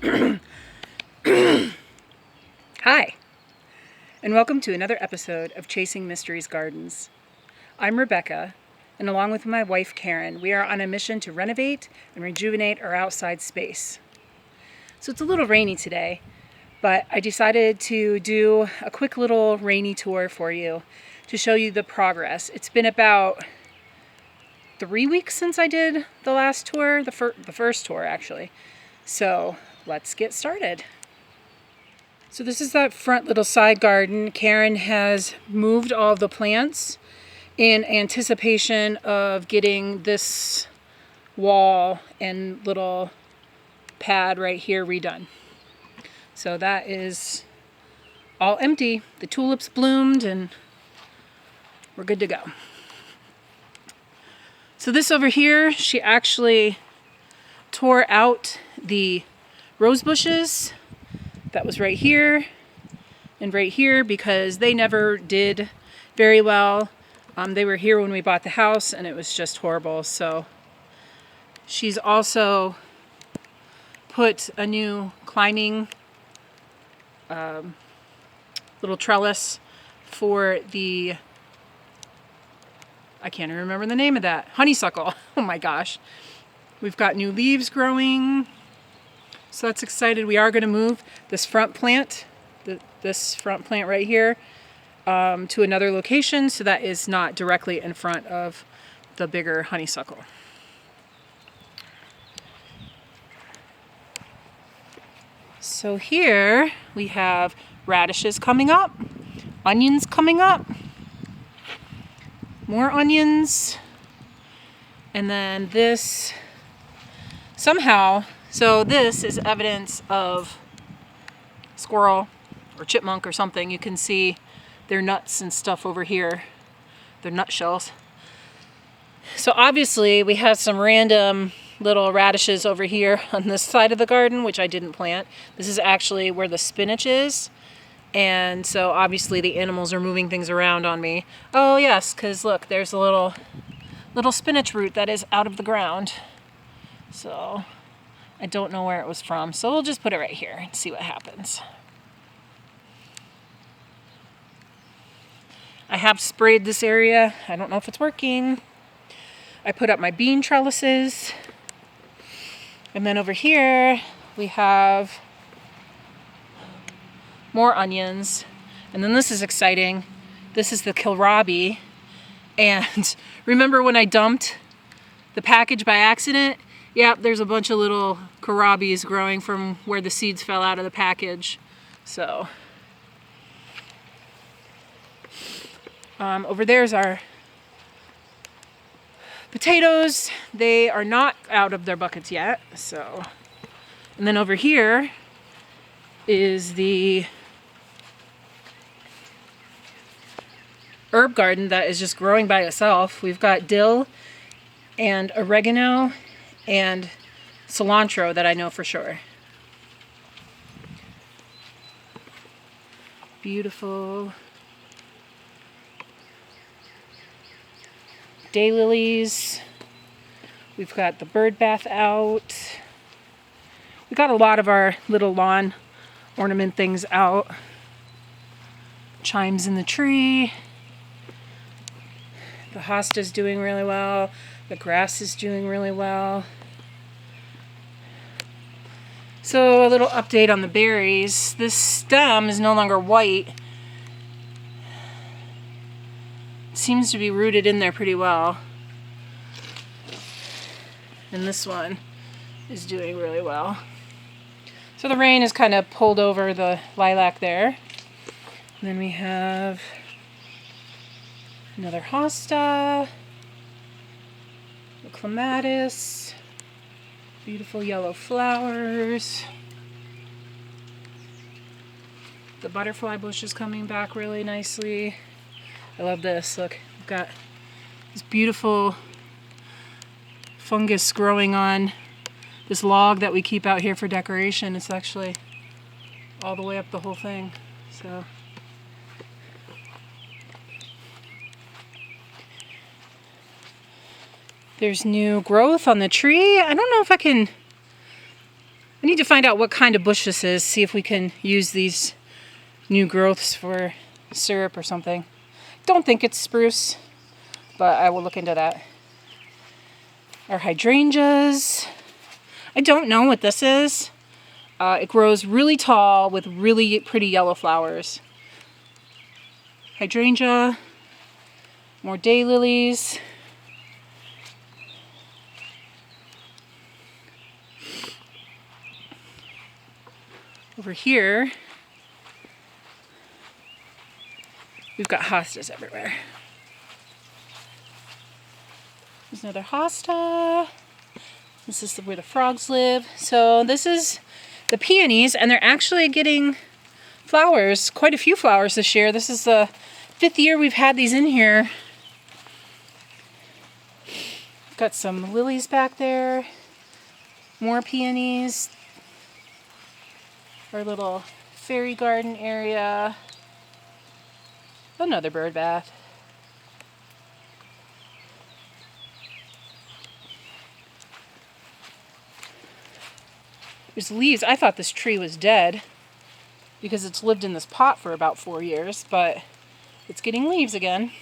Hi, and welcome to another episode of Chasing Mysteries Gardens. I'm Rebecca, and along with my wife Karen, we are on a mission to renovate and rejuvenate our outside space. So it's a little rainy today, but I decided to do a quick little rainy tour for you to show you the progress. It's been about 3 weeks since I did the last tour, the first tour actually. So let's get started. So this is that front little side garden. Karen has moved all of the plants in anticipation of getting this wall and little pad right here redone. So that is all empty. The tulips bloomed and we're good to go. So this over here, she actually tore out the rose bushes that was right here and right here because they never did very well. They were here when we bought the house and it was just horrible. So she's also put a new climbing little trellis for the, I can't even remember the name of that, honeysuckle. Oh my gosh. We've got new leaves growing. So that's excited. We are going to move this front plant, this front plant right here, to another location so that is not directly in front of the bigger honeysuckle. So here we have radishes coming up, onions coming up, more onions, and then this somehow. So this is evidence of squirrel or chipmunk or something. You can see their nuts and stuff over here, their nutshells. So obviously we have some random little radishes over here on this side of the garden, which I didn't plant. This is actually where the spinach is. And so obviously the animals are moving things around on me. Oh yes, because look, there's a little spinach root that is out of the ground. So I don't know where it was from, so we'll just put it right here and see what happens. I have sprayed this area. I don't know if it's working. I put up my bean trellises. And then over here, we have more onions. And then this is exciting. This is the kohlrabi. And remember when I dumped the package by accident? Yeah, there's a bunch of little kohlrabis growing from where the seeds fell out of the package. So, over there's our potatoes. They are not out of their buckets yet. So, and then over here is the herb garden that is just growing by itself. We've got dill and oregano and cilantro that I know for sure. Beautiful daylilies. We've got the bird bath out. We got a lot of our little lawn ornament things out. Chimes in the tree. The hosta's doing really well. The grass is doing really well. So a little update on the berries. This stem is no longer white. It seems to be rooted in there pretty well. And this one is doing really well. So the rain has kind of pulled over the lilac there. And then we have another hosta. The clematis, beautiful yellow flowers. The butterfly bush is coming back really nicely. I love this. Look, we've got this beautiful fungus growing on this log that we keep out here for decoration. It's actually all the way up the whole thing. So there's new growth on the tree. I don't know if I can I need to find out what kind of bush this is, see if we can use these new growths for syrup or something. Don't think it's spruce, but I will look into that. Our hydrangeas. I don't know what this is. It grows really tall with really pretty yellow flowers. Hydrangea. More daylilies. Over here, we've got hostas everywhere. There's another hosta. This is where the frogs live. So this is the peonies, and they're actually getting flowers, quite a few flowers this year. This is the 5th year we've had these in here. Got some lilies back there, more peonies. Our little fairy garden area. Another bird bath. There's leaves. I thought this tree was dead because it's lived in this pot for about 4 years, but it's getting leaves again.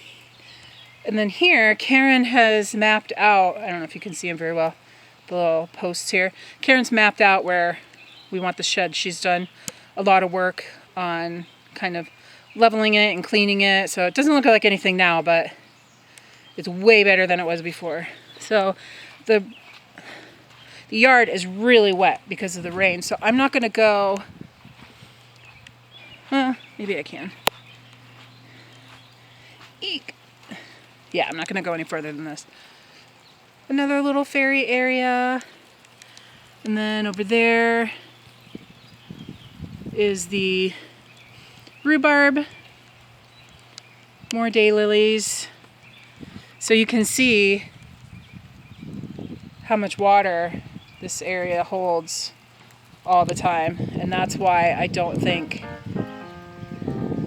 And then here, Karen has mapped out, I don't know if you can see them very well, the little posts here. Karen's mapped out where we want the shed. She's done a lot of work on kind of leveling it and cleaning it. So it doesn't look like anything now, but it's way better than it was before. So the yard is really wet because of the rain. So I'm not going to go, maybe I can. Eek. Yeah, I'm not going to go any further than this. Another little fairy area. And then over there is the rhubarb. More daylilies. So you can see how much water this area holds all the time. And that's why I don't think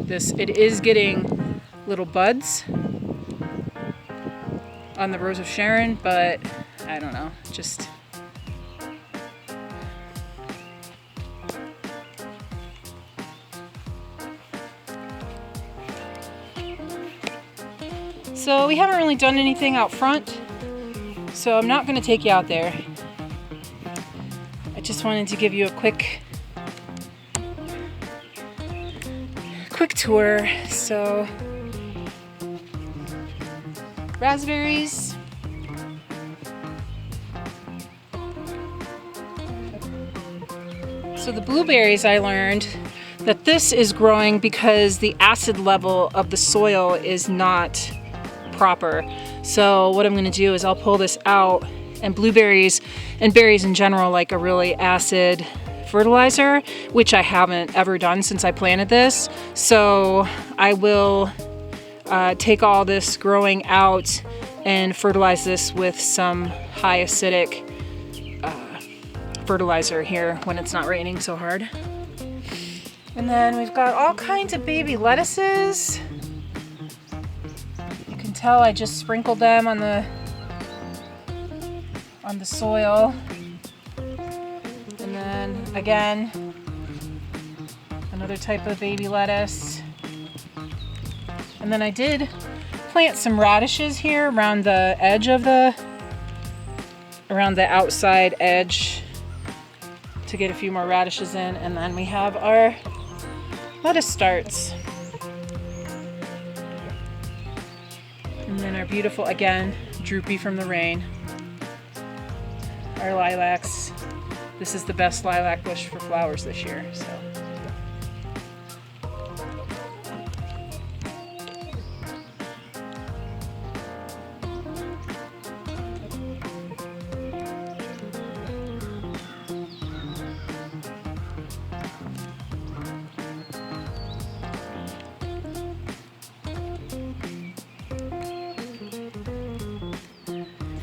it is getting little buds on the Rose of Sharon, but I don't know, just so we haven't really done anything out front, so I'm not going to take you out there. I just wanted to give you a quick tour. So raspberries. So the blueberries, I learned that this is growing because the acid level of the soil is not proper. So what I'm going to do is I'll pull this out, and blueberries and berries in general like a really acid fertilizer, which I haven't ever done since I planted this. So I will take all this growing out and fertilize this with some high acidic fertilizer here when it's not raining so hard. And then we've got all kinds of baby lettuces. You can tell I just sprinkled them on the soil. And then again, another type of baby lettuce. And then I did plant some radishes here around the edge of around the outside edge to get a few more radishes in. And then we have our lettuce starts. And then our beautiful, again, droopy from the rain, our lilacs. This is the best lilac bush for flowers this year, so.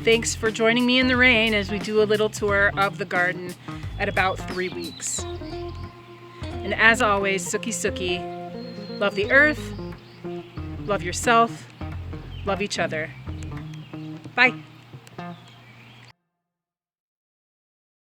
Thanks for joining me in the rain as we do a little tour of the garden at about 3 weeks. And as always, Suki Suki, love the earth, love yourself, love each other. Bye.